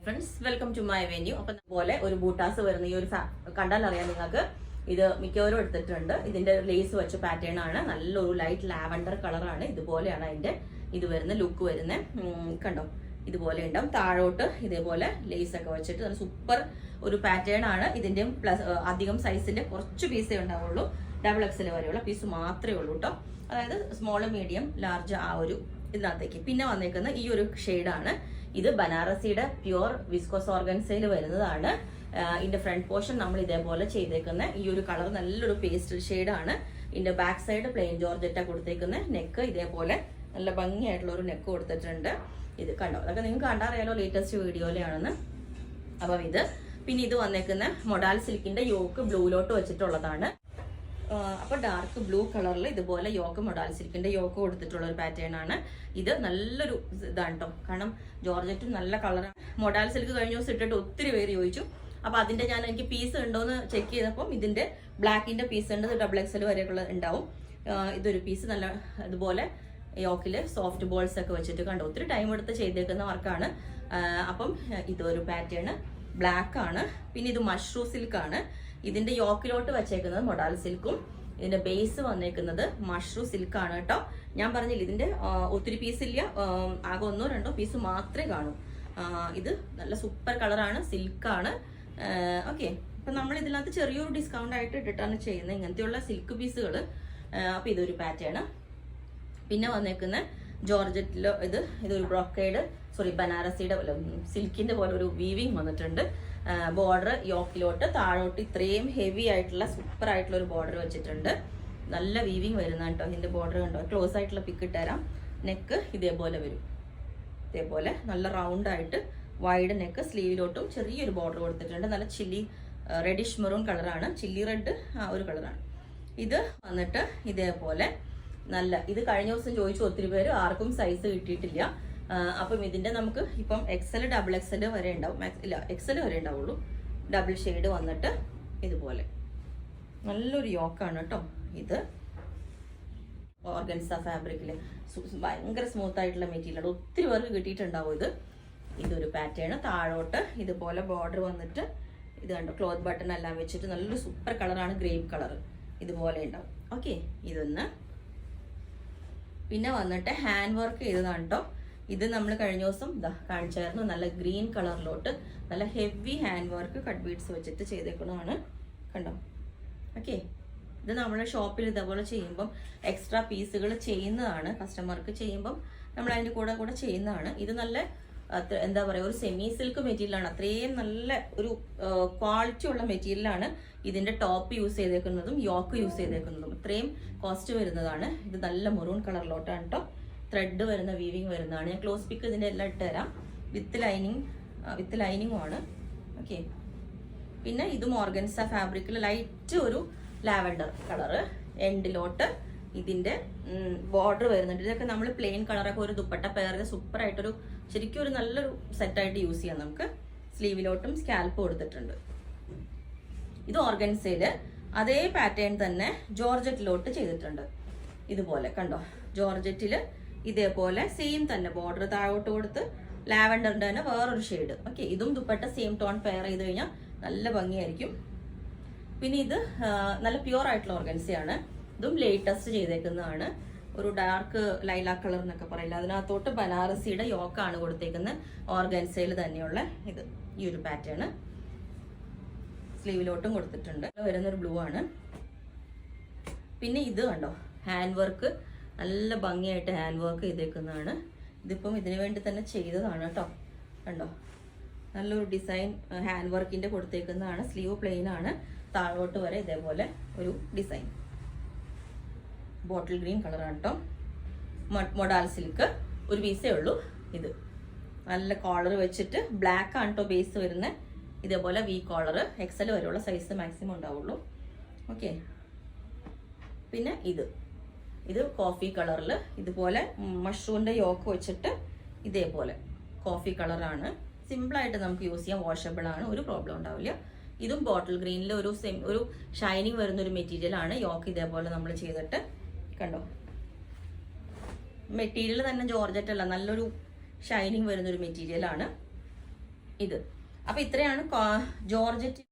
Friends welcome to my venue. Appam പോലെ ഒരു ബൂട്ടാസ് വരുന്ന ഈ ഒരു കണ്ടാൽ അറിയാം നിങ്ങൾക്ക്. ഇത് മിക്കവരും എടുത്തിട്ടുണ്ട്. ഇതിന്റെ ലേസ് വെച്ച പാറ്റേൺ ആണ്. നല്ലൊരു ലൈറ്റ് ലാവൻഡർ കളറാണ്. ഇതുപോലെയാണ് അതിന്റെ ഇത് വരുന്ന ലുക്ക് വരുന്നത്. കണ്ടോ, ഇതുപോലെ ഉണ്ടാവും. താഴോട്ട് ഇതേപോലെ ലേസ് ഒക്കെ വെച്ചിട്ട് നല്ല സൂപ്പർ ഒരു പാറ്റേൺ ആണ്. ഇതിന്റെ പ്ലസ് അധികം സൈസിന്റെ കുറച്ച് പീസേ ഉണ്ടാവുള്ളൂ. XXL വരെയുള്ള പീസ് മാത്രമേ ഉള്ളൂ കേട്ടോ. അതായത് സ്മോൾ, മീഡിയം, ലാർജ് ആ ഒരു ഇതിനകത്തേക്ക്. പിന്നെ വന്നേക്കുന്ന ഈ ഒരു ഷെയ്ഡാണ്. ഇത് ബനാറസിയുടെ പ്യുവർ വിസ്കോസ് ഓർഗൻസയിൽ വരുന്നതാണ്. ഇതിന്റെ ഫ്രണ്ട് പോർഷൻ നമ്മൾ ഇതേപോലെ ചെയ്തേക്കുന്ന ഈ ഒരു കളർ നല്ലൊരു പേസ്റ്റൽ ഷെയ്ഡാണ്. ഇതിന്റെ ബാക്ക് സൈഡ് പ്ലെയിൻ ജോർജറ്റ കൊടുത്തേക്കുന്ന. നെക്ക് ഇതേപോലെ നല്ല ഭംഗിയായിട്ടുള്ള ഒരു നെക്ക് കൊടുത്തിട്ടുണ്ട്. ഇത് കണ്ടോ, അതൊക്കെ നിങ്ങൾക്ക് കണ്ടറിയാലോ ലേറ്റസ്റ്റ് വീഡിയോയിലാണെന്ന്. അപ്പം ഇത് പിന്നെ ഇത് വന്നേക്കുന്ന മൊഡാൽ സിൽക്കിന്റെ യോക്ക് ബ്ലൂയിലോട്ട് വെച്ചിട്ടുള്ളതാണ്. അപ്പൊ ഡാർക്ക് ബ്ലൂ കളറിൽ ഇതുപോലെ യോക്ക് മൊഡാൽ സിൽക്കിന്റെ യോക്ക് കൊടുത്തിട്ടുള്ള ഒരു പാറ്റേൺ ആണ്. ഇത് നല്ലൊരു ഇതാണ് കേട്ടോ. കാരണം ജോർജറ്റും നല്ല കളറാണ്. മൊഡാൽ സിൽക്ക് കഴിഞ്ഞ ദിവസം ഇട്ടിട്ട് ഒത്തിരി പേര് ചോദിച്ചു. അപ്പൊ അതിന്റെ എനിക്ക് പീസ് ഉണ്ടോന്ന് ചെക്ക് ചെയ്തപ്പോൾ ഇതിന്റെ ബ്ലാക്കിന്റെ പീസ് ഉണ്ട്. XXL വരെയുള്ള ഉണ്ടാവും. ഇതൊരു പീസ് നല്ല ഇതുപോലെ യോക്കില് സോഫ്റ്റ് ബോൾസ് ഒക്കെ വെച്ചിട്ട് കണ്ടോ, ഒത്തിരി ടൈം എടുത്ത് ചെയ്തേക്കുന്ന വർക്കാണ്. അപ്പം ഇതൊരു പാറ്റേൺ ബ്ലാക്ക് ആണ്. പിന്നെ ഇത് മഷ്റൂ സിൽക്ക് ആണ്. ഇതിന്റെ യോക്കിലോട്ട് വെച്ചേക്കുന്നത് മൊഡാൽ സിൽക്കും ഇതിന്റെ ബേസ് വന്നേക്കുന്നത് മഷ്റൂ സിൽക്ക് ആണ് കേട്ടോ. ഞാൻ പറഞ്ഞില്ല ഇതിന്റെ ഒത്തിരി പീസ് ഇല്ല, ആകെ 1-2 പീസ് മാത്രമേ കാണൂ. ഇത് നല്ല സൂപ്പർ കളറാണ്, സിൽക്കാണ്. ഓക്കെ, അപ്പൊ നമ്മൾ ഇതിനകത്ത് ചെറിയൊരു ഡിസ്കൗണ്ട് ആയിട്ട് ഇട്ടിട്ടാണ് ചെയ്യുന്നത് ഇങ്ങനത്തെയുള്ള സിൽക്ക് പീസുകൾ. അപ്പൊ ഇതൊരു പാറ്റേൺ. പിന്നെ വന്നേക്കുന്ന ജോർജറ്റിലോ ഇതൊരു ബ്രോക്കേഡ് ബനാറസിയുടെ സിൽക്കിന്റെ പോലെ ഒരു വീവിങ് വന്നിട്ടുണ്ട്. ബോർഡർ യോക്കിലോട്ട് താഴോട്ട് ഇത്രയും ഹെവി ആയിട്ടുള്ള സൂപ്പർ ആയിട്ടുള്ള ഒരു ബോർഡർ വെച്ചിട്ടുണ്ട്. നല്ല വീവിങ് വരുന്ന കേട്ടോ. ഇതിന്റെ ബോർഡർ കണ്ടോ, ക്ലോസ് ആയിട്ടുള്ള പിക്ക് ഇട്ടുതരാം. നെക്ക് ഇതേപോലെ വരും. ഇതേപോലെ നല്ല റൗണ്ട് ആയിട്ട് വൈഡ് നെക്ക്. സ്ലീവിലോട്ടും ചെറിയൊരു ബോർഡർ കൊടുത്തിട്ടുണ്ട്. നല്ല ചില്ലി റെഡിഷ് മെറൂൺ കളറാണ്. ചില്ലി റെഡ് ആ ഒരു കളറാണ്. ഇത് വന്നിട്ട് ഇതേപോലെ നല്ല, ഇത് കഴിഞ്ഞ ദിവസം ചോദിച്ചു ഒത്തിരി പേര്, ആർക്കും സൈസ് കിട്ടിയിട്ടില്ല. അപ്പം ഇതിന്റെ നമുക്ക് ഇപ്പം XL XXL വരെ ഉണ്ടാവും. ഇല്ല, XL വരെ ഉണ്ടാവുള്ളൂ. ഡബിൾ ഷെയ്ഡ് വന്നിട്ട് ഇതുപോലെ നല്ലൊരു യോക്കാണ് കേട്ടോ. ഇത് ഓർഗൻസ ഫാബ്രിക്കില് ഭയങ്കര സ്മൂത്ത് ആയിട്ടുള്ള മെറ്റീരിയൽ. ഒത്തിരി പേർക്ക് കിട്ടിയിട്ടുണ്ടാവും ഇത്. ഇതൊരു പാറ്റേൺ. താഴോട്ട് ഇതുപോലെ ബോർഡർ വന്നിട്ട് ഇത് കണ്ടോ, ക്ലോത്ത് ബട്ടൺ എല്ലാം വെച്ചിട്ട് നല്ലൊരു സൂപ്പർ കളറാണ്. ഗ്രേപ്പ് കളർ ഇതുപോലെ ഉണ്ടാവും. ഓക്കെ, ഇതൊന്ന്. പിന്നെ വന്നിട്ട് ഹാൻഡ് വർക്ക് ചെയ്തതാണ് കേട്ടോ. ഇത് നമ്മൾ കഴിഞ്ഞ ദിവസം കാണിച്ചായിരുന്നു. നല്ല ഗ്രീൻ കളറിലോട്ട് നല്ല heavy hand work cut beads വെച്ചിട്ട് ചെയ്തേക്കുന്നതാണ്. കണ്ടോ, ഓക്കെ. ഇത് നമ്മുടെ ഷോപ്പിൽ ഇതേപോലെ ചെയ്യുമ്പം എക്സ്ട്രാ പീസുകൾ ചെയ്യുന്നതാണ്. കസ്റ്റമർക്ക് ചെയ്യുമ്പം നമ്മൾ അതിൻ്റെ കൂടെ ചെയ്യുന്നതാണ്. ഇത് നല്ല എന്താ പറയുക, ഒരു സെമി സിൽക്ക് മെറ്റീരിയലാണ്. അത്രയും നല്ല ഒരു ക്വാളിറ്റി ഉള്ള മെറ്റീരിയലാണ്. ഇതിന്റെ ടോപ്പ് യൂസ് ചെയ്തേക്കുന്നതും യോക്ക് യൂസ് ചെയ്തേക്കുന്നതും ഇത്രയും കോസ്റ്റ് വരുന്നതാണ്. ഇത് നല്ല മെറൂൺ കളറിലോട്ടാണ് കേട്ടോ. ത്രെഡ് വരുന്ന വീവിങ് വരുന്നതാണ്. ഞാൻ ക്ലോസ് പിക്ക് ഇതിന്റെ എല്ലാം ഇട്ടുതരാം. വിത്ത് ലൈനിങ്ങും ആണ്. ഓക്കെ, പിന്നെ ഇതും ഓർഗൻസ ഫാബ്രിക്കിൽ ലൈറ്റ് ഒരു ലാവൻഡർ കളറ്. എൻഡിലോട്ട് ഇതിന്റെ ബോർഡർ വരുന്നുണ്ട്. ഇതൊക്കെ നമ്മൾ പ്ലെയിൻ കളറൊക്കെ ഒരു ദുപ്പട്ട പെയർ സൂപ്പർ ആയിട്ടൊരു ശരിക്കും ഒരു നല്ലൊരു സെറ്റായിട്ട് യൂസ് ചെയ്യാം നമുക്ക്. സ്ലീവിലോട്ടും സ്കാൽപ്പ് കൊടുത്തിട്ടുണ്ട്. ഇത് ഓർഗൻസയില് അതേ പാറ്റേൺ തന്നെ ജോർജറ്റിലോട്ട് ചെയ്തിട്ടുണ്ട്. ഇതുപോലെ കണ്ടോ, ജോർജറ്റില് ഇതേപോലെ സെയിം തന്നെ ബോർഡർ താഴോട്ട് കൊടുത്ത് ലാവൻഡറിന്റെ തന്നെ വേറൊരു ഷെയ്ഡ്. ഓക്കെ, ഇതും ദുപ്പട്ട സെയിം ടോൺ പെയർ ചെയ്ത് കഴിഞ്ഞാൽ നല്ല ഭംഗിയായിരിക്കും. പിന്നെ ഇത് നല്ല പ്യുവർ ആയിട്ടുള്ള ഓർഗൻസയാണ്. ഇതും ലേറ്റസ്റ്റ് ചെയ്തേക്കുന്നതാണ്. ഒരു ഡാർക്ക് ലൈലാ കളർ എന്നൊക്കെ പറയില്ല, അതിനകത്തോട്ട് ബനാറസിയുടെ യോക്കാണ് കൊടുത്തേക്കുന്നത്. ഓർഗൻസയിൽ തന്നെയുള്ള ഇത് ഈ ഒരു പാറ്റേൺ സ്ലീവിലോട്ടും കൊടുത്തിട്ടുണ്ട്. വരുന്നൊരു ബ്ലൂ ആണ്. പിന്നെ ഇത് കണ്ടോ, ഹാൻഡ് വർക്ക് നല്ല ഭംഗിയായിട്ട് ഹാൻഡ് വർക്ക് ചെയ്തേക്കുന്നതാണ്. ഇതിപ്പം ഇതിനു വേണ്ടി തന്നെ ചെയ്തതാണ് കേട്ടോ. കണ്ടോ, നല്ലൊരു ഡിസൈൻ ഹാൻഡ് വർക്കിന്റെ കൊടുത്തേക്കുന്നതാണ്. സ്ലീവ് പ്ലെയിൻ ആണ്. താഴോട്ട് വരെ ഇതേപോലെ ഒരു ഡിസൈൻ. ബോട്ടിൽ ഗ്രീൻ കളറാണ് കേട്ടോ. മൊഡാൽ സിൽക്ക് ഒരു പീസേ ഉള്ളൂ. ഇത് നല്ല കോളർ വെച്ചിട്ട് ബ്ലാക്ക് ആണ് കേട്ടോ ബേസ് വരുന്നത്. ഇതേപോലെ വി കോളർ. XL വരെയുള്ള സൈസ് മാക്സിമം ഉണ്ടാവുള്ളൂ. ഓക്കെ, പിന്നെ ഇത് കോഫി കളറിൽ ഇതുപോലെ മഷ്റൂമിന്റെ യോക്ക് വെച്ചിട്ട് ഇതേപോലെ കോഫി കളറാണ്. സിമ്പിളായിട്ട് നമുക്ക് യൂസ് ചെയ്യാം. വാഷബിൾ ആണ്, ഒരു പ്രോബ്ലം ഉണ്ടാവില്ല. ഇതും ബോട്ടിൽ ഗ്രീനിൽ ഒരു ഷൈനിങ് വരുന്ന ഒരു മെറ്റീരിയൽ ആണ്. യോക്ക് ഇതേപോലെ നമ്മൾ ചെയ്തിട്ട് കണ്ടോ, മെറ്റീരിയൽ തന്നെ ജോർജറ്റ് അല്ല, നല്ലൊരു ഷൈനിങ് വരുന്നൊരു മെറ്റീരിയൽ ആണ്. ഇത്. അപ്പൊ ഇത്രയാണ് ജോർജറ്റ്